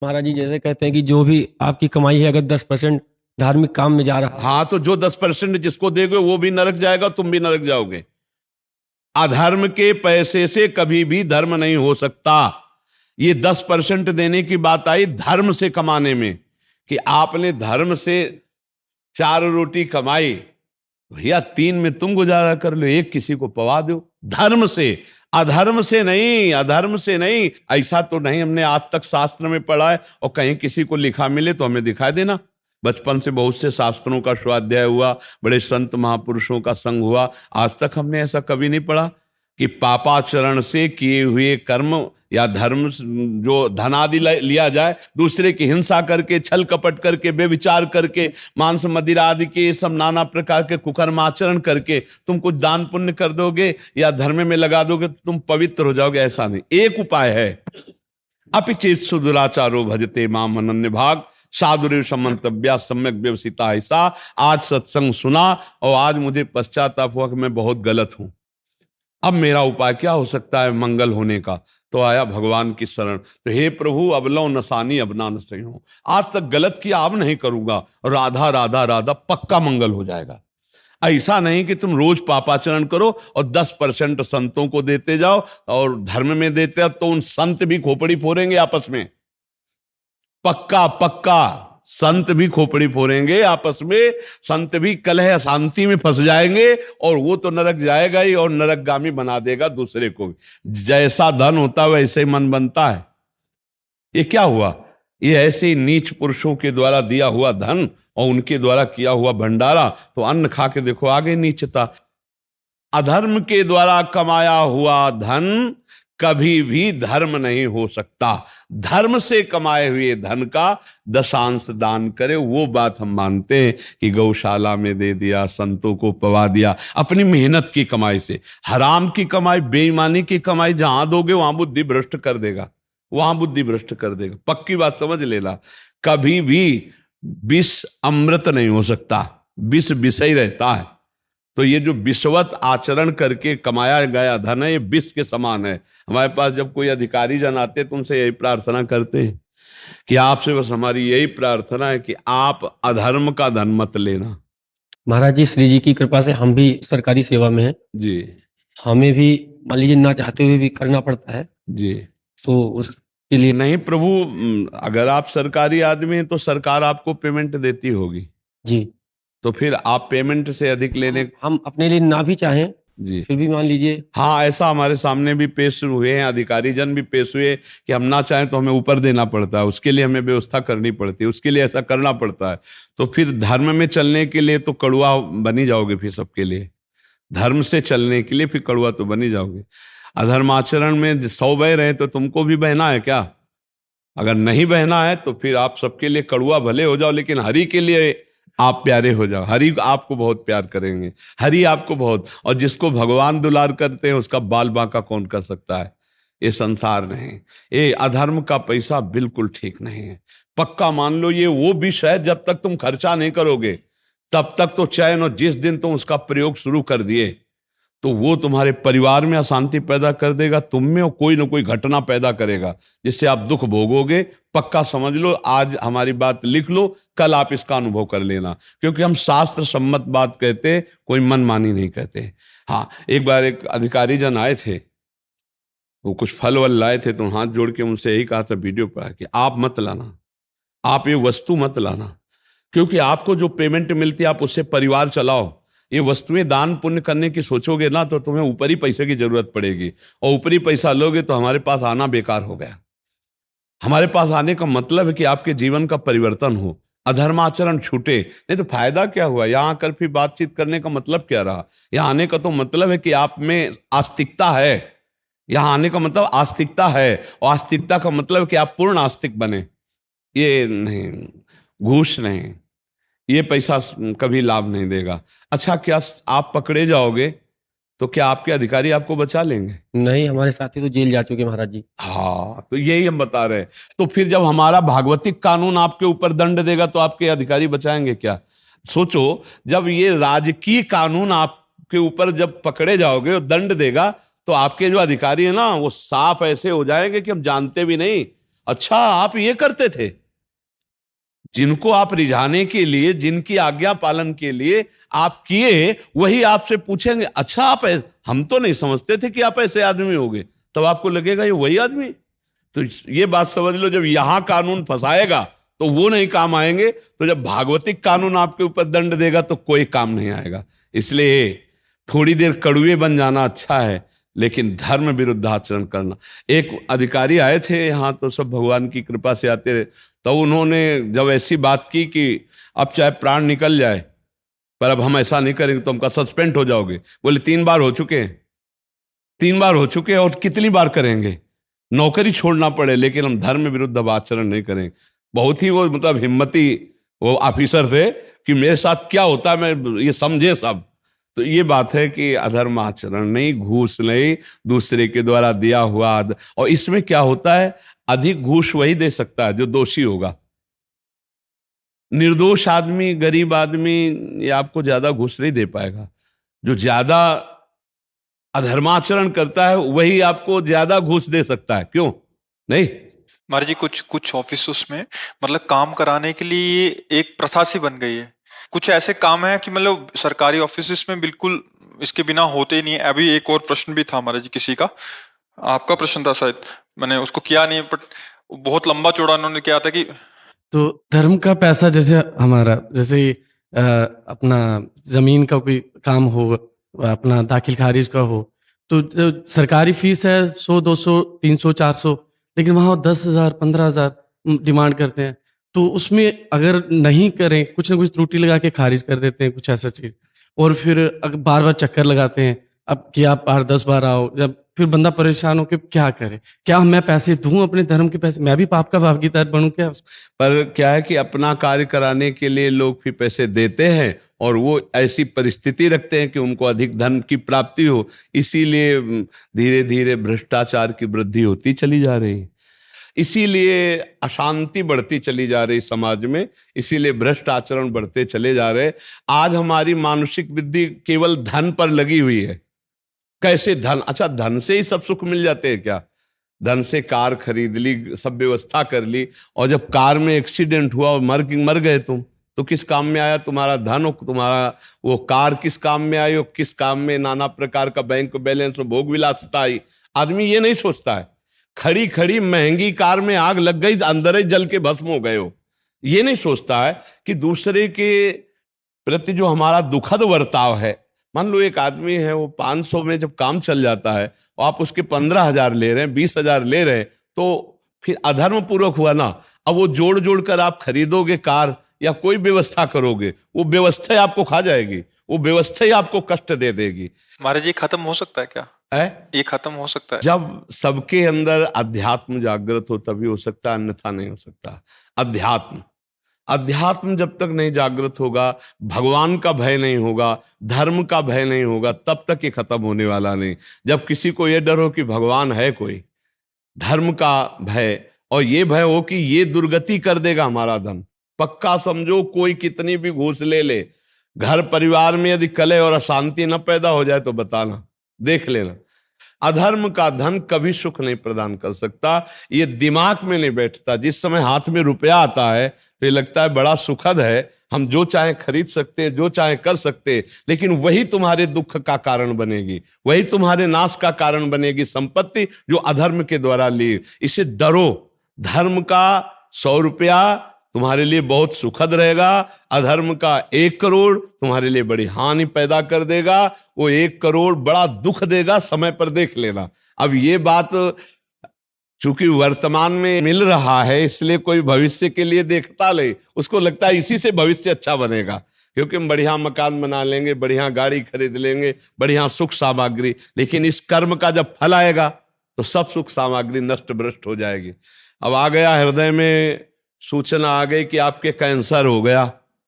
महाराज जी जैसे कहते हैं कि जो भी आपकी कमाई है अगर 10% धार्मिक काम में जा रहा है। हाँ, तो जो 10% जिसको दोगे वो भी नरक जाएगा, तुम भी नरक जाओगे। अधर्म के पैसे से कभी भी धर्म नहीं हो सकता। ये 10% देने की बात आई धर्म से कमाने में, कि आपने धर्म से 4 रोटी कमाई, भैया 3 में तुम गुजारा कर लो, 1 किसी को पवा दो। धर्म से, अधर्म से नहीं, अधर्म से नहीं। ऐसा तो नहीं हमने आज तक शास्त्र में पढ़ा है, और कहीं किसी को लिखा मिले तो हमें दिखा देना। बचपन से बहुत से शास्त्रों का स्वाध्याय हुआ, बड़े संत महापुरुषों का संग हुआ, आज तक हमने ऐसा कभी नहीं पढ़ा कि पापाचरण से किए हुए कर्म या धर्म जो धनादि लिया जाए, दूसरे की हिंसा करके, छल कपट करके, बेविचार करके, मांस मदिरा आदि के सब नाना प्रकार के कुकर्माचरण करके तुम कुछ दान पुण्य कर दोगे या धर्म में लगा दोगे तो तुम पवित्र हो जाओगे, ऐसा नहीं। एक उपाय है, अपिचेत सुदुराचारो भजते माम अनन्य भाग साधुरेव समंतव्या सम्यक व्यवसिता। ऐसा आज सत्संग सुना और आज मुझे पश्चाताप हुआ कि मैं बहुत गलत हूं। अब मेरा उपाय क्या हो सकता है मंगल होने का? तो आया भगवान की शरण। तो हे प्रभु अब लो नसानी अब ना नसई हूं, आज तक गलत किया अब नहीं करूंगा, राधा राधा राधा, पक्का मंगल हो जाएगा। ऐसा नहीं कि तुम रोज पापाचरण करो और 10% संतों को देते जाओ और धर्म में देते जाओ, तो उन संत भी खोपड़ी फोड़ेंगे आपस में। पक्का पक्का संत भी खोपड़ी फोड़ेंगे आपस में, संत भी कलह अशांति में फंस जाएंगे, और वो तो नरक जाएगा ही और नरकगामी बना देगा दूसरे को भी। जैसा धन होता है वैसे ही मन बनता है। ये क्या हुआ? ये ऐसे नीच पुरुषों के द्वारा दिया हुआ धन और उनके द्वारा किया हुआ भंडारा, तो अन्न खा के देखो आगे नीचता। अधर्म के द्वारा कमाया हुआ धन कभी भी धर्म नहीं हो सकता। धर्म से कमाए हुए धन का 10 दान करे, वो बात हम मानते हैं कि गौशाला में दे दिया, संतों को पवा दिया, अपनी मेहनत की कमाई से। हराम की कमाई, बेईमानी की कमाई जहां दोगे वहां बुद्धि भ्रष्ट कर देगा, वहां बुद्धि भ्रष्ट कर देगा। पक्की बात समझ लेना। कभी भी विष अमृत नहीं हो सकता, विष विष ही रहता है। तो ये जो विषवत आचरण करके कमाया गया धन है, ये विष के समान है। हमारे पास जब कोई अधिकारी जन आते तो उनसे यही प्रार्थना करते हैं कि आपसे बस हमारी यही प्रार्थना है कि आप अधर्म का धन मत लेना। महाराज जी श्री जी की कृपा से हम भी सरकारी सेवा में हैं जी हमें भी मान लीजिए ना चाहते हुए भी करना पड़ता है, जी। तो उसके लिए नहीं प्रभु, अगर आप सरकारी आदमी हैं तो सरकार आपको पेमेंट देती होगी जी, तो फिर आप पेमेंट से अधिक लेने। हम अपने लिए ना भी चाहें जी फिर भी मान लीजिए। हाँ, ऐसा हमारे सामने भी पेश हुए हैं, अधिकारी जन भी पेश हुए कि हम ना चाहें तो हमें ऊपर देना पड़ता है, उसके लिए हमें व्यवस्था करनी पड़ती है, उसके लिए ऐसा करना पड़ता है। तो फिर धर्म में चलने के लिए तो कड़वा बनी जाओगे, फिर सबके लिए धर्म से चलने के लिए फिर कड़वा तो बनी जाओगे। अधर्माचरण में 100 बह रहे तो तुमको भी बहना है क्या? अगर नहीं बहना है तो फिर आप सबके लिए कड़वा भले हो जाओ, लेकिन हरि के लिए आप प्यारे हो जाओ। हरि आपको बहुत प्यार करेंगे, हरि आपको बहुत, और जिसको भगवान दुलार करते हैं उसका बाल बांका कौन कर सकता है? ये संसार नहीं, ये अधर्म का पैसा बिल्कुल ठीक नहीं है। पक्का मान लो ये वो विष है, जब तक तुम खर्चा नहीं करोगे तब तक तो चैन, और जिस दिन तुम उसका प्रयोग शुरू कर दिए तो वो तुम्हारे परिवार में अशांति पैदा कर देगा, तुम में और कोई ना कोई घटना पैदा करेगा जिससे आप दुख भोगोगे। पक्का समझ लो, आज हमारी बात लिख लो, कल आप इसका अनुभव कर लेना, क्योंकि हम शास्त्र सम्मत बात कहते, कोई मनमानी नहीं कहते। हाँ, एक बार एक अधिकारी जन आए थे, वो कुछ फल वल लाए थे, तो हाथ जोड़ के उनसे यही कहा था वीडियो पर कि आप मत लाना, आप ये वस्तु मत लाना, क्योंकि आपको जो पेमेंट मिलती है आप उससे परिवार चलाओ। ये वस्तुएं दान पुण्य करने की सोचोगे ना तो तुम्हें ऊपरी पैसे की जरूरत पड़ेगी, और ऊपरी पैसा लोगे तो हमारे पास आना बेकार हो गया। हमारे पास आने का मतलब है कि आपके जीवन का परिवर्तन हो, अधर्माचरण छूटे, नहीं तो फायदा क्या हुआ? यहां आकर फिर बातचीत करने का मतलब क्या रहा? यहां आने का तो मतलब है कि आप में आस्तिकता है। यहां आने का मतलब आस्तिकता है, और आस्तिकता का मतलब है कि आप पूर्ण आस्तिक बने। ये नहीं, घूस नहीं, ये पैसा कभी लाभ नहीं देगा। अच्छा, क्या आप पकड़े जाओगे तो क्या आपके अधिकारी आपको बचा लेंगे? नहीं, हमारे साथी तो जेल जा चुके महाराज जी। हाँ, तो यही हम बता रहे हैं। तो फिर जब हमारा भागवतिक कानून आपके ऊपर दंड देगा तो आपके अधिकारी बचाएंगे क्या? सोचो, जब ये राजकीय कानून आपके ऊपर जब पकड़े जाओगे और दंड देगा तो आपके जो अधिकारी है ना वो साफ ऐसे हो जाएंगे कि हम जानते भी नहीं, अच्छा आप ये करते थे। जिनको आप रिझाने के लिए, जिनकी आज्ञा पालन के लिए आप किए, वही आपसे पूछेंगे अच्छा आप हम तो नहीं समझते थे कि आप ऐसे आदमी होगे। तब आपको लगेगा ये वही आदमी। तो ये बात समझ लो, जब यहां कानून फंसाएगा तो वो नहीं काम आएंगे, तो जब भागवतिक कानून आपके ऊपर दंड देगा तो कोई काम नहीं आएगा। इसलिए थोड़ी देर कड़ुए बन जाना अच्छा है, लेकिन धर्म विरुद्ध आचरण करना। एक अधिकारी आए थे यहाँ, तो सब भगवान की कृपा से आते रहे, तो उन्होंने जब ऐसी बात की कि अब चाहे प्राण निकल जाए पर अब हम ऐसा नहीं करेंगे, तो हमका सस्पेंड हो जाओगे। बोले 3 बार हो चुके हैं, 3 बार हो चुके हैं, और कितनी बार करेंगे? नौकरी छोड़ना पड़े लेकिन हम धर्म विरुद्ध अब आचरण नहीं करेंगे। बहुत ही वो मतलब हिम्मती वो ऑफिसर थे कि मेरे साथ क्या होता है मैं ये समझे सब। तो ये बात है कि अधर्म आचरण नहीं, घूस नहीं, दूसरे के द्वारा दिया हुआ और इसमें क्या होता है, अधिक घूस वही दे सकता है जो दोषी होगा। निर्दोष आदमी, गरीब आदमी ये आपको ज्यादा घूस नहीं दे पाएगा। जो ज्यादा अधर्माचरण करता है वही आपको ज्यादा घूस दे सकता है। क्यों नहीं? महाराज जी कुछ कुछ ऑफिस में मतलब काम कराने के लिए एक प्रथा सी बन गई है। कुछ ऐसे काम है कि मतलब सरकारी ऑफिस में बिल्कुल इसके बिना होते ही नहीं है। अभी एक और प्रश्न भी था महाराज जी, किसी का आपका प्रश्न था शायद, मैंने उसको किया नहीं, बट बहुत लंबा चौड़ा उन्होंने किया था कि तो धर्म का पैसा जैसे हमारा, जैसे अपना जमीन का कोई काम हो, अपना दाखिल खारिज का हो, तो जो सरकारी फीस है 100, 200, 300, 400, लेकिन वहाँ 10,000, 15,000 डिमांड करते हैं। तो उसमें अगर नहीं करें, कुछ ना कुछ त्रुटि लगा के खारिज कर देते हैं, कुछ ऐसा चीज। और फिर बार बार चक्कर लगाते हैं, अब कि आप 10 बार आओ, जब फिर बंदा परेशान हो कि क्या करे, क्या मैं पैसे दूं अपने धर्म के पैसे, मैं भी पाप का भागीदार बनूं क्या? पर क्या है कि अपना कार्य कराने के लिए लोग भी पैसे देते हैं और वो ऐसी परिस्थिति रखते हैं कि उनको अधिक धन की प्राप्ति हो, इसीलिए धीरे धीरे भ्रष्टाचार की वृद्धि होती चली जा रही है, इसीलिए अशांति बढ़ती चली जा रही समाज में, इसीलिए भ्रष्ट आचरण बढ़ते चले जा रहे। आज हमारी मानसिक बुद्धि केवल धन पर लगी हुई है। कैसे धन? अच्छा धन से ही सब सुख मिल जाते हैं क्या? धन से कार खरीद ली, सब व्यवस्था कर ली, और जब कार में एक्सीडेंट हुआ और मर गए तुम, तो किस काम में आया तुम्हारा धन? और तुम्हारा वो कार किस काम में आई? और किस काम में नाना प्रकार का बैंक बैलेंस और भोग विलासिता आई? आदमी ये नहीं सोचता है। खड़ी खड़ी महंगी कार में आग लग गई, अंदर ही जल के भस्म हो गए हो। ये नहीं सोचता है कि दूसरे के प्रति जो हमारा दुखद बर्ताव है। मान लो एक आदमी है, वो 500 में जब काम चल जाता है और आप उसके 15,000 ले रहे हैं, 20,000 ले रहे हैं, तो फिर अधर्म पूर्वक हुआ ना। अब वो जोड़ जोड़ कर आप खरीदोगे कार या कोई व्यवस्था करोगे, वो व्यवस्था ही आपको खा जाएगी, वो व्यवस्था ही आपको कष्ट दे देगी। महाराज जी खत्म हो सकता है क्या? ये खत्म हो सकता है जब सबके अंदर अध्यात्म जागृत हो तभी हो सकता है, अन्यथा नहीं हो सकता। अध्यात्म जब तक नहीं जागृत होगा, भगवान का भय नहीं होगा, धर्म का भय नहीं होगा, तब तक ये खत्म होने वाला नहीं। जब किसी को ये डर हो कि भगवान है कोई, धर्म का भय, और ये भय हो कि ये दुर्गति कर देगा हमारा धन, पक्का समझो कोई कितनी भी घूस ले ले, घर परिवार में यदि कलह और अशांति न पैदा हो जाए तो बताना, देख लेना। अधर्म का धन कभी सुख नहीं प्रदान कर सकता, ये दिमाग में नहीं बैठता। जिस समय हाथ में रुपया आता है तो ये लगता है बड़ा सुखद है, हम जो चाहे खरीद सकते हैं, जो चाहे कर सकते हैं, लेकिन वही तुम्हारे दुख का कारण बनेगी, वही तुम्हारे नाश का कारण बनेगी संपत्ति जो अधर्म के द्वारा ली। इसे डरो। धर्म का 100 रुपया तुम्हारे लिए बहुत सुखद रहेगा, अधर्म का 1 करोड़ तुम्हारे लिए बड़ी हानि पैदा कर देगा। वो 1 करोड़ बड़ा दुख देगा, समय पर देख लेना। अब ये बात चूंकि वर्तमान में मिल रहा है, इसलिए कोई भविष्य के लिए देखता ले, उसको लगता है इसी से भविष्य अच्छा बनेगा, क्योंकि हम बढ़िया मकान बना लेंगे, बढ़िया गाड़ी खरीद लेंगे, बढ़िया सुख सामग्री, लेकिन इस कर्म का जब फल आएगा तो सब सुख सामग्री नष्ट भ्रष्ट हो जाएगी। अब आ गया हृदय में सूचना आ गई कि आपके कैंसर हो गया,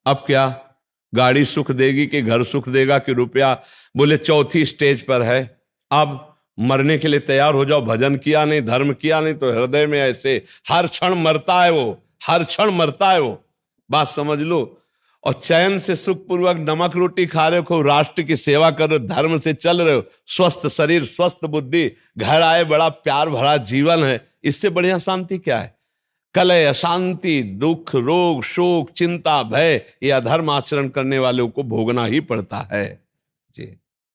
अब क्या? गाड़ी सुख देगी कि घर सुख देगा कि रुपया? बोले 4थी स्टेज पर है, अब मरने के लिए तैयार हो जाओ। भजन किया नहीं, धर्म किया नहीं, तो हृदय में ऐसे हर क्षण मरता है वो, हर क्षण मरता है वो, बात समझ लो। और चैन से सुखपूर्वक नमक रोटी खा रहे हो, राष्ट्र की सेवा कर रहे हो, धर्म से चल रहे हो, स्वस्थ शरीर, स्वस्थ बुद्धि, घर आए बड़ा प्यार भरा जीवन है, इससे बढ़िया शांति क्या है? कलह, अशांति, दुख, रोग, शोक, चिंता, भय, ये अधर्म आचरण करने वालों को भोगना ही पड़ता है। जी।